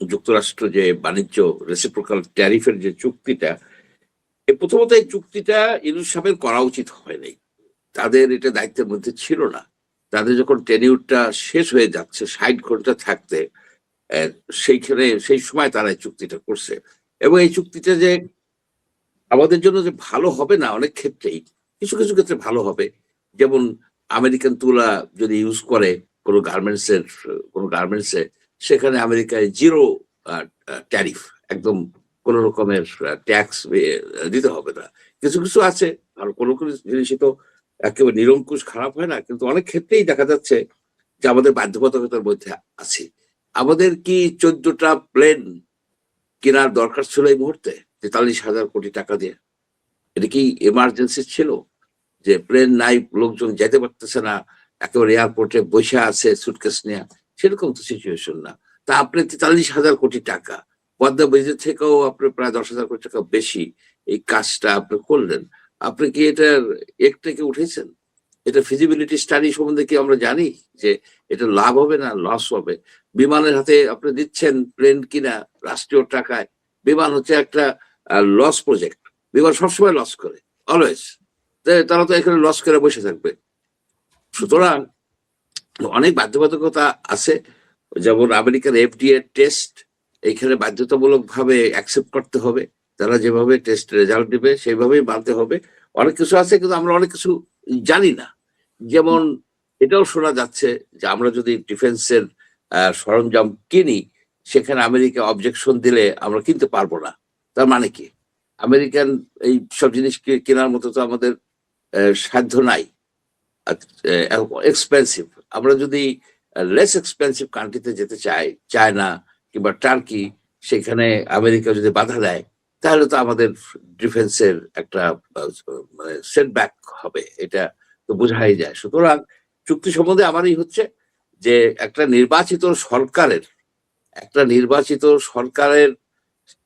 যুক্তরাষ্ট্র যে বাণিজ্য রেসিপ্রোকাল ট্যারিফের যে চুক্তিটা, প্রথমত এই চুক্তিটা ইউনূস সাহেবের করা উচিত হয় নাই। তাদের এটা দায়িত্বের মধ্যে ছিল না। তাদের যখন টেনিউরটা শেষ হয়ে যাচ্ছে 60 ঘন্টা থাকতে, সেইখানে সেই সময় তারা এই চুক্তিটা করছে। এবং এই চুক্তিটা যে আমাদের জন্য যে ভালো হবে না, অনেক ক্ষেত্রেই কিছু কিছু ক্ষেত্রে ভালো হবে। যেমন আমেরিকান তুলা যদি ইউজ করে কোনো গার্মেন্টসে, সেখানে আমেরিকায় জিরো ট্যারিফ, একদম কোন রকমের ট্যাক্স দিতে হবে না। কিছু কিছু আছে, আর কোনো কোনো জিনিসই তো একেবারে নিরঙ্কুশ খারাপ হয় না, কিন্তু অনেক ক্ষেত্রেই দেখা যাচ্ছে যে আমাদের বাধ্যবাধকতার মধ্যে আছে। আমাদের কি 14টা প্লেন কেনার দরকার ছিল এই মুহূর্তে 43,000 কোটি টাকা দিয়ে? এটা কি এমার্জেন্সি ছিল যে প্লেন নাই, লোকজন যেতে পারতেছে না, একেবারে এয়ারপোর্টে বসে আছে সুটকেস নিয়ে? সেরকম তো সিচুয়েশন না। তা আপনি 43,000 কোটি টাকা, পদ্মা ব্রিজের থেকেও আপনি প্রায় 10,000 কোটি টাকা বেশি এই কাজটা আপনি করলেন। আপনি কি এটার থেকে উঠেছেন? এটা ফিজিবিলিটি স্টাডি সম্বন্ধে কি আমরা জানি যে এটা লাভ হবে না লস হবে? বিমানের হাতে আপনি দিচ্ছেন প্লেন কিনা রাষ্ট্রীয় টাকায়। বিমান হচ্ছে একটা লস প্রজেক্ট। বিমান সবসময় লস করে, অলওয়েজ। তারা তো এখানে লস করে বসে থাকবে। সুতরাং অনেক বাধ্যবাধকতা আছে। যেমন আমেরিকার এফডিএ টেস্ট এইখানে বাধ্যতামূলক ভাবে অ্যাকসেপ্ট করতে হবে। তারা যেভাবে টেস্ট রেজাল্ট দিবে সেইভাবেই মানতে হবে। অনেক কিছু আছে কিন্তু আমরা অনেক কিছু জানি না। যেমন এটাও শোনা যাচ্ছে যে আমরা যদি ডিফেন্সের সরঞ্জাম কিনি, সেখানে আমেরিকা অবজেকশন দিলে আমরা কিনতে পারবো না। তার মানে কি? আমেরিকান এই সব জিনিস কেনার মতো তো আমাদের সাধ্য নাই, এক্সপেন্সিভ। আমরা যদি লেস এক্সপেন্সিভ কান্ট্রিতে যেতে চাই, চায়না কিংবা টার্কি, সেখানে আমেরিকা যদি বাধা দেয়, তাহলে তো আমাদের ডিফেন্সের একটা মানে সেটব্যাক হবে, এটা তো বোঝাই যায়। সুতরাং চুক্তি সম্বন্ধে আমারই হচ্ছে যে একটা নির্বাচিত সরকারের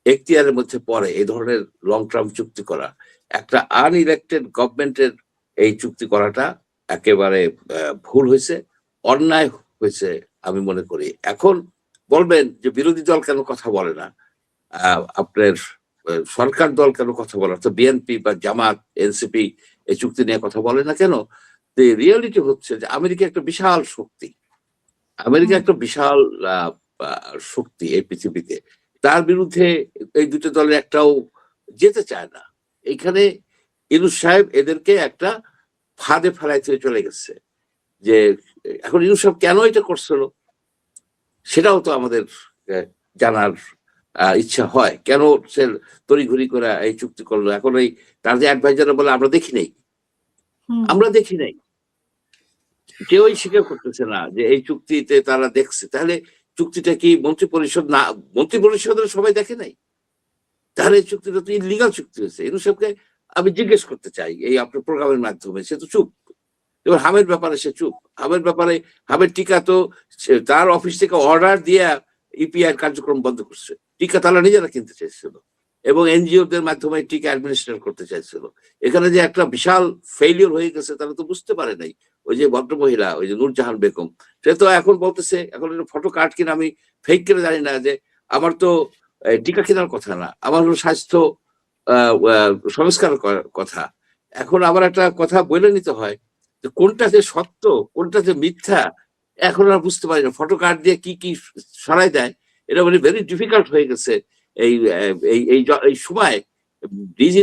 এখতিয়ারের মধ্যে পড়ে এই ধরনের লং টার্ম চুক্তি করা। একটা আনইলেক্টেড গভর্নমেন্টের এই চুক্তি করাটা একেবারে ভুল হয়েছে, অন্যায় হয়েছে আমি মনে করি। এখন বলবেন যে বিরোধী দল কেন কথা বলে না, আপনার সরকার দল কেন কথা বলে না, তো বিএনপি বা জামাত, এনসিপি এই চুক্তি নিয়ে কথা বলে না কেন? রিয়েলিটি হচ্ছে যে আমেরিকা একটা বিশাল শক্তি। আমেরিকা একটা বিশাল শক্তি এই পৃথিবীতে। তার বিরুদ্ধে এই দুটো দলের একটাও যেতে চায় না। এখানে ইউনূস সাহেব এদেরকে একটা ফাঁদে ফেলাইতে চলে গেছে। যে এখন ইউনূস সাহেব কেন এটা করছিল সেটাও তো আমাদের জানার ইচ্ছা হয়। কেন সে তড়িঘড়ি করে এই চুক্তি করলো? এখন এই তার যে অ্যাডভাইজাররা বলে আমরা দেখি নাই, কেউই স্বীকার করতেছে না যে এই চুক্তিতে তারা দেখছে। তাহলে চুক্তিটা কি মন্ত্রী পরিষদের সবাই দেখে নাই? তাহলে এই চুক্তিটা তো ইলিগাল চুক্তি হয়েছে। ইউনূস সাহেবকে আমি জিজ্ঞেস করতে চাই এই আপনার প্রোগ্রামের মাধ্যমে, সে তো চুপ। এবার হামের ব্যাপারে সে চুপ। হামের টিকা তো তার অফিস থেকে অর্ডার দিয়ে ইপিআই কার্যক্রম বন্ধ করছে। টিকা তারা নিজেরা কিনতে চাইছিল এবং এনজিওদের মাধ্যমে টিকা অ্যাডমিনিস্ট্রেট করতে চাইছিল। এখানে যে একটা বিশাল ফেইলিওর হয়ে গেছে তারা তো বুঝতে পারে নাই। ওই যে ভদ্রমহিলা, ওই যে নূরজাহান বেগম, সে তো এখন বলতেছে, এখন ফটো কার্ড কিনা আমি ফেক কিনা জানি না, যে আমার তো টিকা কেনার কথা না, আমার হলো স্বাস্থ্য সংস্কার কথা। এখন আবার একটা কথা বলে নিতে হয় যে কোনটা যে সত্য কোনটা যে মিথ্যা এখন আর বুঝতে পারি না। ফটো কার্ড দিয়ে কি কি সরাই দেয়, এটা মানে ভেরি ডিফিকাল্ট হয়ে গেছে এই এই সময়। মিস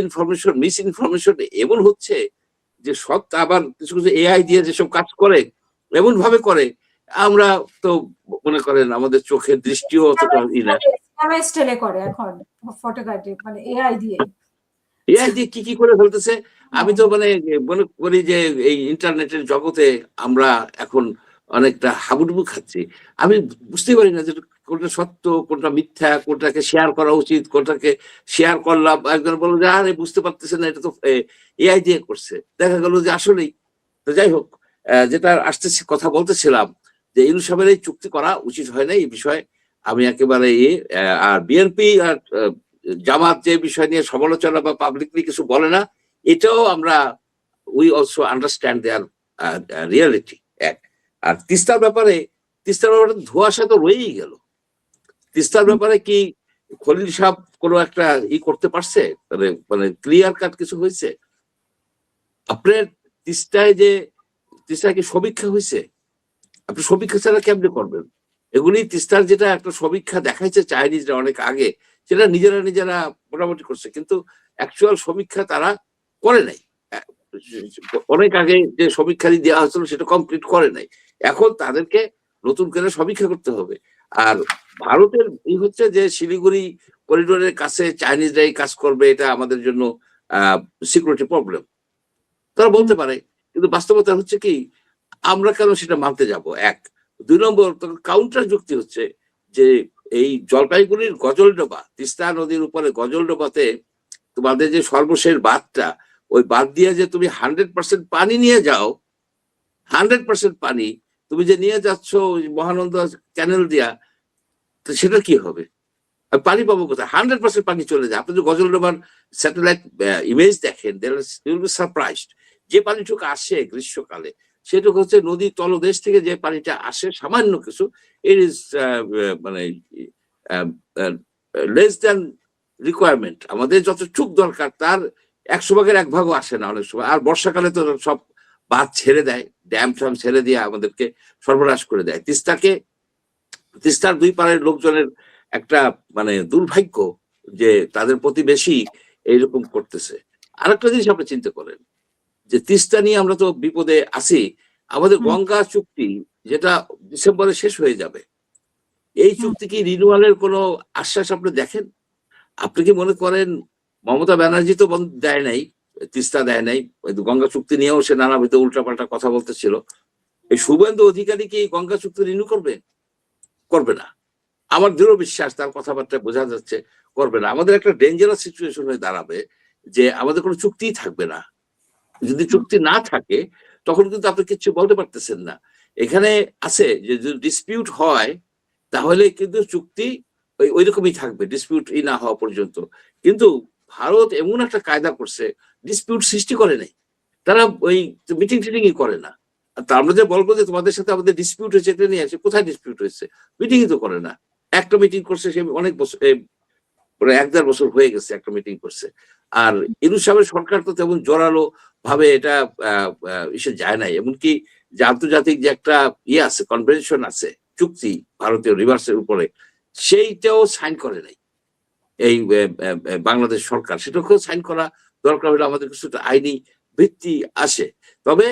ইনফরমেশন এমন হচ্ছে যে সত্য আবার কিছু কিছু এআই দিয়ে যেসব কাজ করে এমন ভাবে করে, আমরা তো মনে করেন আমাদের চোখের দৃষ্টিও অতটা করে এখন ফটোগ্রাফি মানে এআই দিয়ে কি কি করে ফেলতেছে। আমি তো মানে মনে করি যে এই ইন্টারনেটের জগতে আমরা এখন অনেকটা হাবুডুবু খাচ্ছি। আমি বুঝতে পারি না যে কোনটা সত্য কোনটা মিথ্যা, কোনটাকে শেয়ার করা উচিত, কোনটাকে শেয়ার করলাম, একজন বললো যে আরে বুঝতে পারতেছে না, এটা তো এআই দিয়ে করছে। দেখা গেল যে আসলেই। তো যাই হোক, যেটা কথা বলতেছিলাম যে ইউনূস সাহেবের এই চুক্তি করা উচিত হয় না, এই বিষয়ে আমি একেবারে আর বিএনপি আর জামাত যে বিষয় নিয়ে সমালোচনা বা পাবলিকলি কিছু বলে না, এটাও আমরা we also understand their reality. আর তিস্তার ব্যাপারে ধোঁয়াশা তো রয়েই গেল। তিস্তার ব্যাপারে কি খলিল সাহেব কোনো একটা করতে পারছে, মানে মানে ক্লিয়ার কাট কিছু হয়েছে? আপনার তিস্তায় কি সমীক্ষা হয়েছে? আপনি সমীক্ষা ছাড়া কেমনে করবেন? এগুলি তিস্তার যেটা একটা সমীক্ষা দেখাইছে চাইনিজরা অনেক আগে, সেটা নিজেরা মোটামুটি করছে, কিন্তু অ্যাকচুয়াল সমীক্ষা তারা করে নাই। অনেক আগে যে সমীক্ষা দেওয়া হয়েছিল সেটা কমপ্লিট করে নাই। এখন তাদেরকে নতুন করে সমীক্ষা করতে হবে। আর ভারতের হচ্ছে যে শিলিগুড়ি করিডোরের কাছে চাইনিজরাই কাজ করবে, এটা আমাদের জন্য সিকিউরিটি প্রবলেম, তারা বলতে পারে, কিন্তু বাস্তবতা হচ্ছে কি আমরা কেন সেটা মানতে যাব? এক। দুই নম্বর কাউন্টার যুক্তি হচ্ছে যে এই জলপাইগুড়ির গজলডোবা, তিস্তা নদীর উপরে গজলডোবাতে তোমাদের যে সর্বশেষ বাঁধটা, ওই বাঁধ দিয়ে যে তুমি 100% পানি নিয়ে যাও, 100% পানি তুমি যে নিয়ে যাচ্ছ মহানন্দা ক্যানেল দিয়া, তো সেটা কি হবে? পানি পাবো কোথায়? 100% পানি চলে যায়। আপনি যদি গজলডোবার স্যাটেলাইট ইমেজ দেখেন, সারপ্রাইজড। যে পানিটুকু আসে গ্রীষ্মকালে, সেটুকু হচ্ছে নদীর তলদেশ থেকে যে পানিটা আসে সামান্য কিছু, ইট ইজ মানে লেস দ্যান রিকোয়ারমেন্ট। আমাদের যত চুক দরকার তার 100%-1 আসে না অনেক সময়। আর বর্ষাকালে তো সব বাঁধ ছেড়ে দেয়, ড্যাম ট্যাম ছেড়ে দিয়ে আমাদেরকে সর্বনাশ করে দেয়। তিস্তার দুই পাড়ের লোকজনের একটা মানে দুর্ভাগ্য যে তাদের প্রতিবেশী এইরকম করতেছে। আরেকটা জিনিস আপনি চিন্তা করেন যে তিস্তা নিয়ে আমরা তো বিপদে আছি। আমাদের গঙ্গা চুক্তি যেটা ডিসেম্বরে শেষ হয়ে যাবে, এই চুক্তি কি রিনিউয়ালের কোনো আশ্বাস আপনি দেখেন? আপনি কি মনে করেন মমতা ব্যানার্জি তো দেয় নাই, তিস্তা দেয় নাই, গঙ্গা চুক্তি নিয়েও সে নানাবিধ উল্টাপাল্টা কথা বলতেছিল। এই শুভেন্দু অধিকারী কি গঙ্গা চুক্তি রিনিউ করবে? করবে না। আমার দৃঢ় বিশ্বাস, তার কথাবার্তা বোঝা যাচ্ছে করবে না। আমাদের একটা ডেঞ্জারাস সিচুয়েশন হয়ে দাঁড়াবে যে আমাদের কোনো চুক্তিই থাকবে না। যদি চুক্তি না থাকে তখন কিন্তু আপনি কিছু বলতে পারতেছেন না। এখানে আছে যে যদি ডিসপিউট হয় তাহলে কিন্তু চুক্তি ওই রকমই থাকবে, ডিসপিউট না হওয়া পর্যন্ত। কিন্তু ভারত এমন একটা কায়দা করছে, ডিসপিউট সৃষ্টি করে নাই, তারা ওই মিটিং টিটিংই করে না। তা আমরা যে বলবো যে তোমাদের সাথে আমাদের ডিসপিউট হয়েছে, এটা নিয়ে আসে, কোথায় ডিসপিউট হয়েছে? মিটিংই তো করে না। একটা মিটিং করছে, সে অনেক বছর, প্রায় 1-1.5 বছর হয়ে গেছে একটা মিটিং করছে। আর ইউনূস সাহেবের সরকার তো তেমন জোরালো ভাবে এটা ইসে যায় নাই। এমনকি যে আন্তর্জাতিক যে একটা আছে, কনভেনশন আছে, চুক্তি ভারতীয় রিভার্সের উপরে, সেইটাও সাইন করে নাই এই বাংলাদেশ সরকার। সেটাকেও সাইন করা দরকার হলে আমাদের কিছু আইনি ভিত্তি আসে। তবে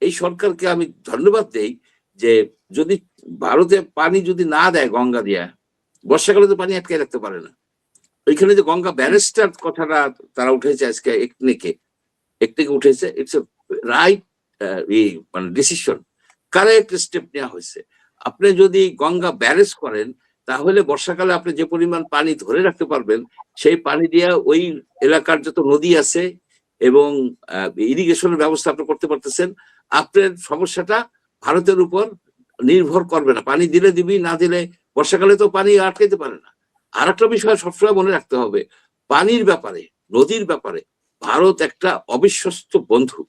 এই সরকারকে আমি ধন্যবাদ দেই যে যদি ভারতে পানি যদি না দেয় গঙ্গা দিয়া, বর্ষাকালে তো পানি আটকে রাখতে পারে না। ওইখানে যে গঙ্গা ব্যারেস্টার কথাটা তারা উঠেছে আজকে, একটিকে উঠেছে, ইটস রাইট মানে ডিসিশন, কারেক্ট স্টেপ নেওয়া হয়েছে। আপনি যদি গঙ্গা ব্যারেজ করেন তাহলে বর্ষাকালে আপনি যে পরিমাণ পানি ধরে রাখতে পারবেন, সেই পানি দিয়ে ওই এলাকার যত নদী আছে এবং ইরিগেশনের ব্যবস্থা আপনি করতে পারতেছেন। আপনার সমস্যাটা ভারতের উপর নির্ভর করবে না। পানি দিলে দিবি, না দিলে, বর্ষাকালে তো পানি আটকাইতে পারে না। আর একটা বিষয় সবসময় মনে রাখতে হবে, পানির ব্যাপারে, নদীর ব্যাপারে ভারত একটা অবিশ্বস্ত বন্ধু।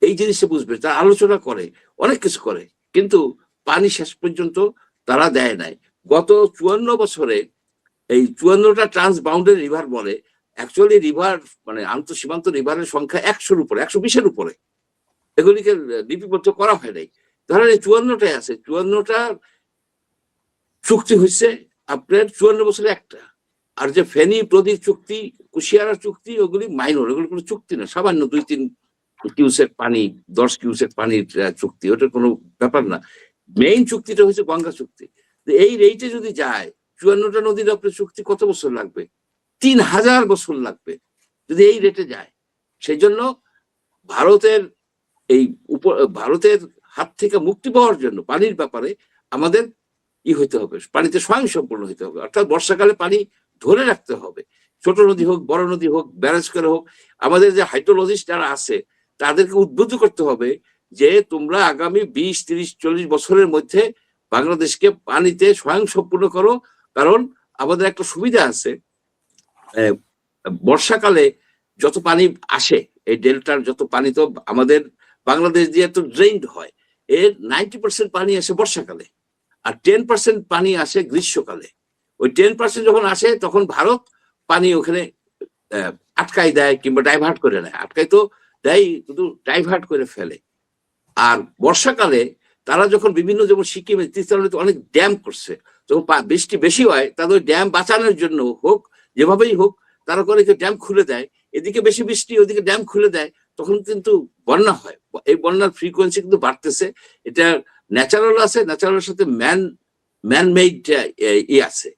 এই জিনিসটা বুঝবে। তারা আলোচনা করে, অনেক কিছু করে, কিন্তু পানি শেষ পর্যন্ত তারা দেয় নাই। গত 54 বছরে এই 54টা ট্রান্স বাউন্ডারি রিভার বলে, অ্যাকচুয়ালি রিভার মানে আন্তঃসীমান্ত রিভারের সংখ্যা 100-র উপরে, 120-এর উপরে। এগুলিকে লিপিবদ্ধ করা হয় নাই। ধরেন এই 54টাই আছে, 54টা চুক্তি হয়েছে আপনার 54 বছরে একটা। আর যে ফেনী প্রদীপ চুক্তি, কুশিয়ারা চুক্তি, ওগুলি মাইনর, ওগুলো কোনো চুক্তি না, সামান্য 2-3 কিউসেক পানি, 10 কিউসেক পানির চুক্তি, ওটার কোনো ব্যাপার না। মেইন চুক্তিটা হচ্ছে গঙ্গা চুক্তি। এই রেটে যদি যায় 54টা নদীর আপনার চুক্তি কত বছর লাগবে? 3000 বছর লাগবে যদি এই রেটে যায়। সেই জন্য ভারতের এই ভারতের হাত থেকে মুক্তি পাওয়ার জন্য পানির ব্যাপারে আমাদের হইতে হবে, পানিতে স্বয়ংসম্পূর্ণ হইতে হবে। অর্থাৎ বর্ষাকালে পানি ধরে রাখতে হবে, ছোট নদী হোক, বড় নদী হোক, ব্যারেজ করে হোক। আমাদের যে হাইড্রোলজিস্ট যারা আছে তাদেরকে উদ্বুদ্ধ করতে হবে যে তোমরা আগামী 20-30-40 বছরের মধ্যে বাংলাদেশকে পানিতে স্বয়ংসম্পূর্ণ করো। কারণ আমাদের একটা সুবিধা আছে, বর্ষাকালে যত পানি আসে, এই ডেল্টার যত পানি তো আমাদের বাংলাদেশ দিয়ে তো ড্রেইনড হয়, এর 90% পানি আসে বর্ষাকালে, আর 10% পানি আসে গ্রীষ্মকালে। ওই 10% যখন আসে তখন ভারত পানি ওখানে আটকাই দেয় কিংবা ডাইভার্ট করে নেয়। আটকাই তো দেয়, কিন্তু ডাইভার্ট করে ফেলে। আর বর্ষাকালে তারা যখন বিভিন্ন, যেমন সিকিমে তিস্তানদীতে অনেক ড্যাম করছে, যখন বৃষ্টি বেশি হয় তাদের ড্যাম বাঁচানোর জন্য হোক, যেভাবেই হোক, তারা করে ড্যাম খুলে দেয়। এদিকে বেশি বৃষ্টি, ওদিকে ড্যাম খুলে দেয়, তখন কিন্তু বন্যা হয়। এই বন্যার ফ্রিকোয়েন্সি কিন্তু বাড়তেছে। এটা ন্যাচারাল আছে, ন্যাচারালের সাথে ম্যান মেড আছে,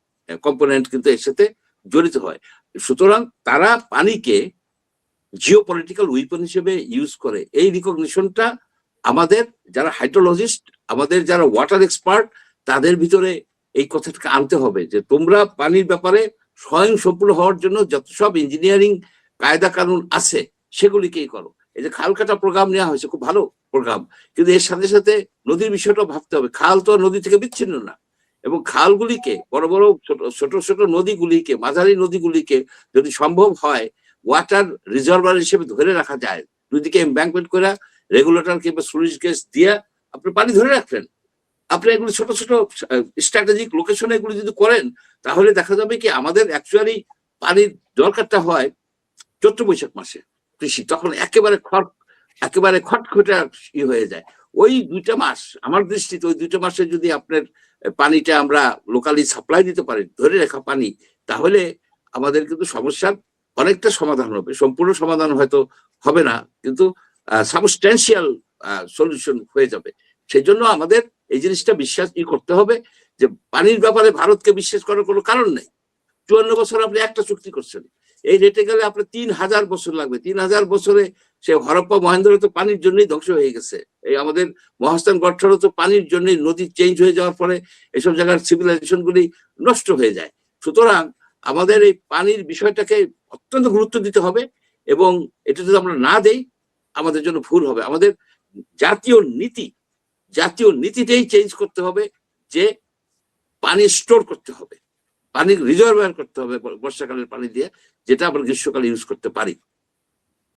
কম্পোনেন্ট কিন্তু এর সাথে জড়িত হয়। সুতরাং তারা পানিকে জিওপলিটিক্যাল উইপন হিসেবে ইউজ করে। এই রিকগনিশনটা আমাদের যারা হাইড্রোলজিস্ট, আমাদের যারা ওয়াটার এক্সপার্ট, তাদের ভিতরে এই কথাটাকে আনতে হবে যে তোমরা পানির ব্যাপারে স্বয়ং সম্পূর্ণ হওয়ার জন্য যত সব ইঞ্জিনিয়ারিং কায়দা কানুন আছে সেগুলিকেই করো। এই যে খাল কাটা প্রোগ্রাম নেওয়া হয়েছে, খুব ভালো প্রোগ্রাম, কিন্তু এর সাথে সাথে নদীর বিষয়টাও ভাবতে হবে। খাল তো নদী থেকে বিচ্ছিন্ন না, এবং খালগুলিকে, বড় বড় ছোট ছোট নদীগুলিকে, মাঝারি নদীগুলিকে যদি সম্ভব হয় ওয়াটার রিজার্ভার হিসেবে ধরে রাখা যায়, দুদিকে এমব্যাঙ্কমেন্ট করে রেগুলেটর কিংবা স্লুইস গেট দিয়ে আপনি পানি ধরে রাখলেন, আপনি এগুলো ছোট ছোট স্ট্র্যাটেজিক লোকেশনে এগুলো যদি করেন, তাহলে দেখা যাবে কি আমাদের অ্যাকচুয়ালি পানির দরকারটা হয় চৈত্র বৈশাখ মাসে, কৃষি তখন একেবারে খটখটা হয়ে যায়। ওই 2টা মাস, আমার দৃষ্টিতে ওই 2টা মাসে যদি আপনার পানিটা আমরা লোকালি সাপ্লাই দিতে পারি, ধরে রাখা পানি, তাহলে আমাদের কিন্তু সমস্যার অনেকটা সমাধান হবে। সম্পূর্ণ সমাধান হয়তো হবে না, কিন্তু সাবস্ট্যান্সিয়াল সলিউশন হয়ে যাবে। সেই জন্য আমাদের এই জিনিসটা বিশ্বাস করতে হবে যে পানির ব্যাপারে ভারতকে বিশ্বাস করার কোনো কারণ নেই। 54 বছর আপনি একটা চুক্তি করছেন, এই রেটে গেলে আপনার 3000 বছর লাগবে। 3000 বছরে সে হরপ্পা মহেন্দ্র তো পানির জন্যই ধ্বংস হয়ে গেছে। এই আমাদের মহাস্থান গঠনও তো পানির জন্যই, নদী চেঞ্জ হয়ে যাওয়ার পরে এসব জায়গার সিভিলাইজেশন গুলি নষ্ট হয়ে যায়। সুতরাং আমাদের এই পানির বিষয়টাকে অত্যন্ত গুরুত্ব দিতে হবে, এবং এটা যদি আমরা না দেই আমাদের জন্য ভুল হবে। আমাদের জাতীয় নীতিটাই চেঞ্জ করতে হবে, যে পানি স্টোর করতে হবে, পানির রিজার্ভার করতে হবে বর্ষাকালের পানি দিয়ে, যেটা আমরা গ্রীষ্মকালে ইউজ করতে পারি।